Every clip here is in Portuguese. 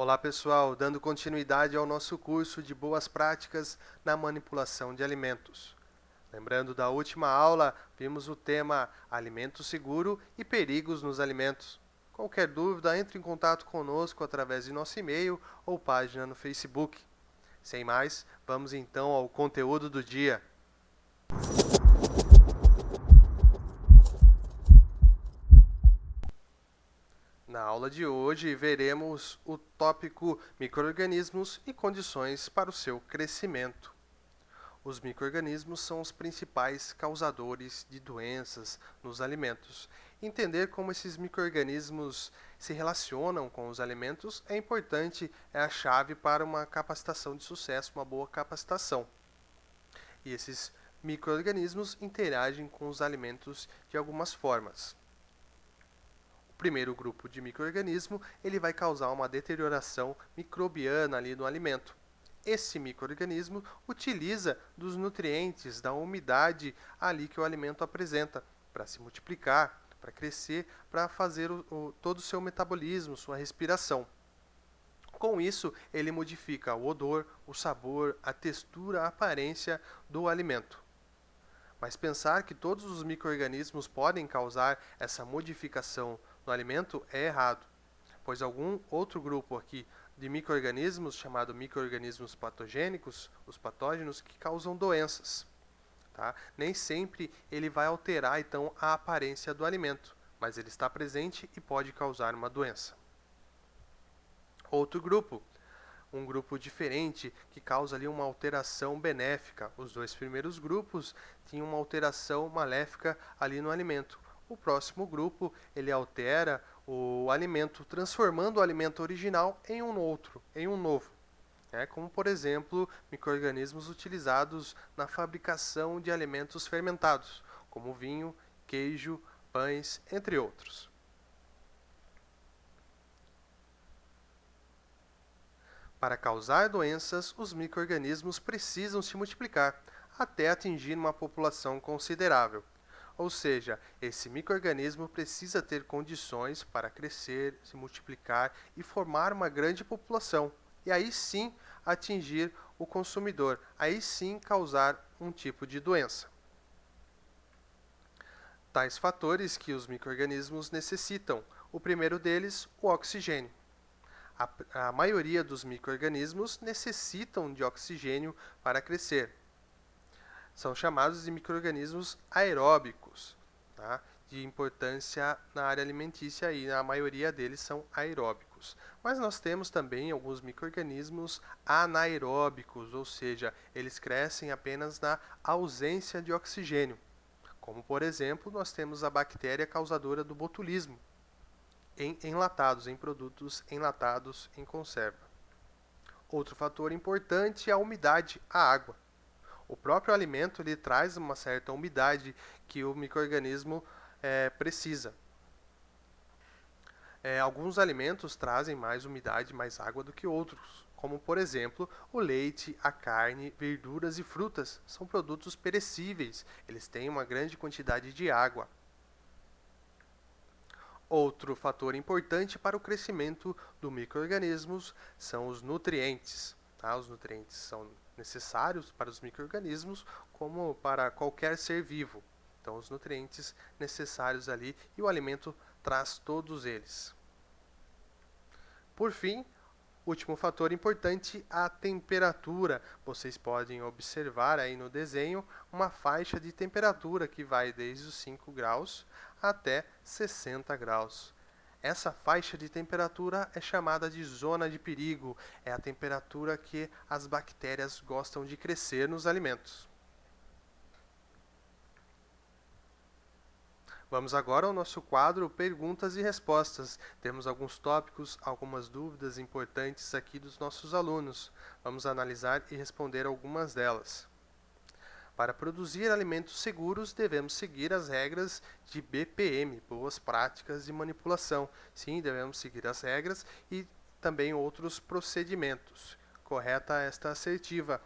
Olá pessoal, dando continuidade ao nosso curso de boas práticas na manipulação de alimentos. Lembrando da última aula, vimos o tema alimento seguro e perigos nos alimentos. Qualquer dúvida, entre em contato conosco através de nosso e-mail ou página no Facebook. Sem mais, vamos então ao conteúdo do dia. Na aula de hoje, veremos o tópico micro-organismos e condições para o seu crescimento. Os micro-organismos são os principais causadores de doenças nos alimentos. Entender como esses micro-organismos se relacionam com os alimentos é importante, é a chave para uma capacitação de sucesso, uma boa capacitação. E esses micro-organismos interagem com os alimentos de algumas formas. O primeiro grupo de micro-organismo, ele vai causar uma deterioração microbiana ali no alimento. Esse micro-organismo utiliza dos nutrientes, da umidade ali que o alimento apresenta para se multiplicar, para crescer, para fazer todo o seu metabolismo, sua respiração. Com isso, ele modifica o odor, o sabor, a textura, a aparência do alimento. Mas pensar que todos os micro-organismos podem causar essa modificação no alimento é errado, pois algum outro grupo aqui de micro-organismos, chamado micro-organismos patogênicos, os patógenos, que causam doenças. Tá? Nem sempre ele vai alterar então a aparência do alimento, mas ele está presente e pode causar uma doença. Outro grupo, um grupo diferente que causa ali uma alteração benéfica. Os dois primeiros grupos tinham uma alteração maléfica ali no alimento. O próximo grupo, ele altera o alimento, transformando o alimento original em um outro, em um novo. Como, por exemplo, micro-organismos utilizados na fabricação de alimentos fermentados, como vinho, queijo, pães, entre outros. Para causar doenças, os micro-organismos precisam se multiplicar até atingir uma população considerável. Ou seja, esse micro-organismo precisa ter condições para crescer, se multiplicar e formar uma grande população. E aí sim atingir o consumidor, aí sim causar um tipo de doença. Tais fatores que os micro-organismos necessitam. O primeiro deles, o oxigênio. A maioria dos micro-organismos necessitam de oxigênio para crescer. São chamados de micro-organismos aeróbicos, tá? De importância na área alimentícia e a maioria deles são aeróbicos. Mas nós temos também alguns micro-organismos anaeróbicos, ou seja, eles crescem apenas na ausência de oxigênio. Como, por exemplo, nós temos a bactéria causadora do botulismo, em enlatados, em produtos enlatados em conserva. Outro fator importante é a umidade, a água. O próprio alimento ele traz uma certa umidade que o micro-organismo precisa. Alguns alimentos trazem mais umidade, mais água do que outros, como por exemplo o leite, a carne, verduras e frutas. São produtos perecíveis, eles têm uma grande quantidade de água. Outro fator importante para o crescimento do micro-organismos são os nutrientes. Tá? Os nutrientes são necessários para os micro-organismos como para qualquer ser vivo. Então, os nutrientes necessários ali e o alimento traz todos eles. Por fim, último fator importante, a temperatura. Vocês podem observar aí no desenho uma faixa de temperatura que vai desde os 5 graus até 60 graus. Essa faixa de temperatura é chamada de zona de perigo. É a temperatura que as bactérias gostam de crescer nos alimentos. Vamos agora ao nosso quadro Perguntas e Respostas. Temos alguns tópicos, algumas dúvidas importantes aqui dos nossos alunos. Vamos analisar e responder algumas delas. Para produzir alimentos seguros, devemos seguir as regras de BPM, Boas Práticas de Manipulação. Sim, devemos seguir as regras e também outros procedimentos. Correta esta assertiva.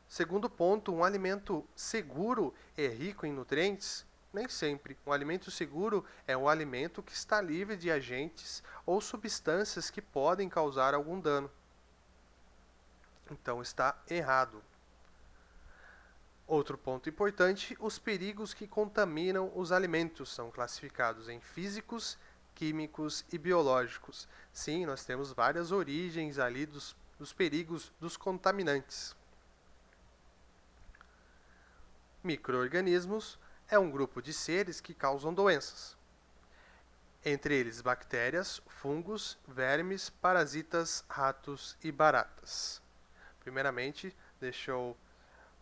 Segundo ponto, um alimento seguro e rico em nutrientes? Nem sempre. Um alimento seguro é um alimento que está livre de agentes ou substâncias que podem causar algum dano. Então está errado. Outro ponto importante, os perigos que contaminam os alimentos são classificados em físicos, químicos e biológicos. Sim, nós temos várias origens ali dos perigos dos contaminantes. Micro-organismos é um grupo de seres que causam doenças. Entre eles, bactérias, fungos, vermes, parasitas, ratos e baratas. Primeiramente, deixa eu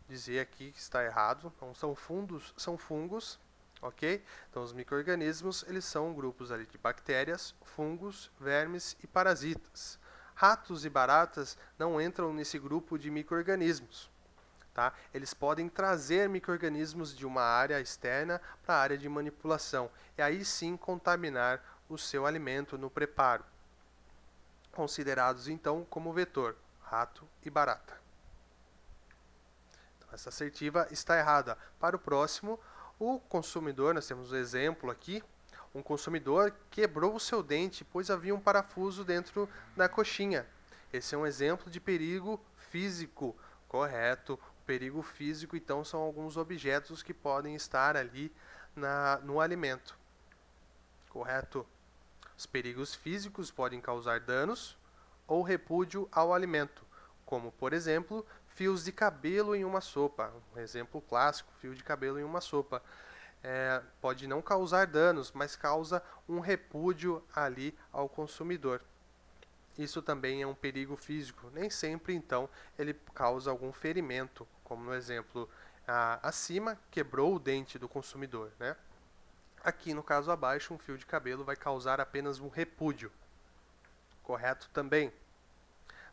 dizer aqui que está errado, não são fundos, são fungos, ok? Então, os micro-organismos, eles são grupos ali de bactérias, fungos, vermes e parasitas. Ratos e baratas não entram nesse grupo de micro-organismos. Tá? Eles podem trazer micro-organismos de uma área externa para a área de manipulação e aí sim contaminar o seu alimento no preparo. Considerados então como vetor, rato e barata. Então, essa assertiva está errada. Para o próximo, o consumidor, nós temos um exemplo aqui, um consumidor quebrou o seu dente pois havia um parafuso dentro da coxinha. Esse é um exemplo de perigo físico, correto? Perigo físico, então, são alguns objetos que podem estar ali no alimento. Correto? Os perigos físicos podem causar danos ou repúdio ao alimento, como, por exemplo, fios de cabelo em uma sopa. Um exemplo clássico, fio de cabelo em uma sopa. Pode não causar danos, mas causa um repúdio ali ao consumidor. Isso também é um perigo físico. Nem sempre, então, ele causa algum ferimento, como no exemplo acima, quebrou o dente do consumidor, né? Aqui, no caso abaixo, um fio de cabelo vai causar apenas um repúdio. Correto também.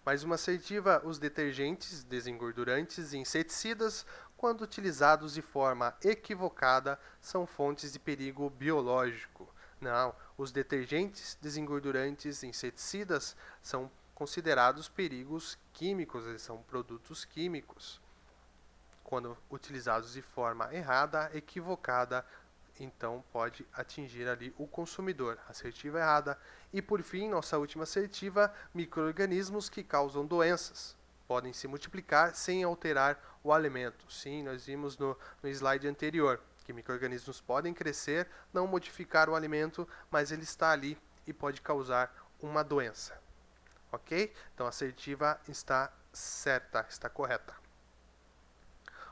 Mais uma assertiva, os detergentes, desengordurantes e inseticidas, quando utilizados de forma equivocada, são fontes de perigo biológico. Não, os detergentes, desengordurantes e inseticidas são considerados perigos químicos, eles são produtos químicos. Quando utilizados de forma errada, equivocada, então pode atingir ali o consumidor. Assertiva errada. E por fim, nossa última assertiva, micro-organismos que causam doenças. Podem se multiplicar sem alterar o alimento. Sim, nós vimos no slide anterior que micro-organismos podem crescer, não modificar o alimento, mas ele está ali e pode causar uma doença. Ok? Então a assertiva está certa, está correta.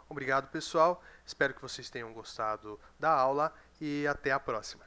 Obrigado, pessoal. Espero que vocês tenham gostado da aula e até a próxima.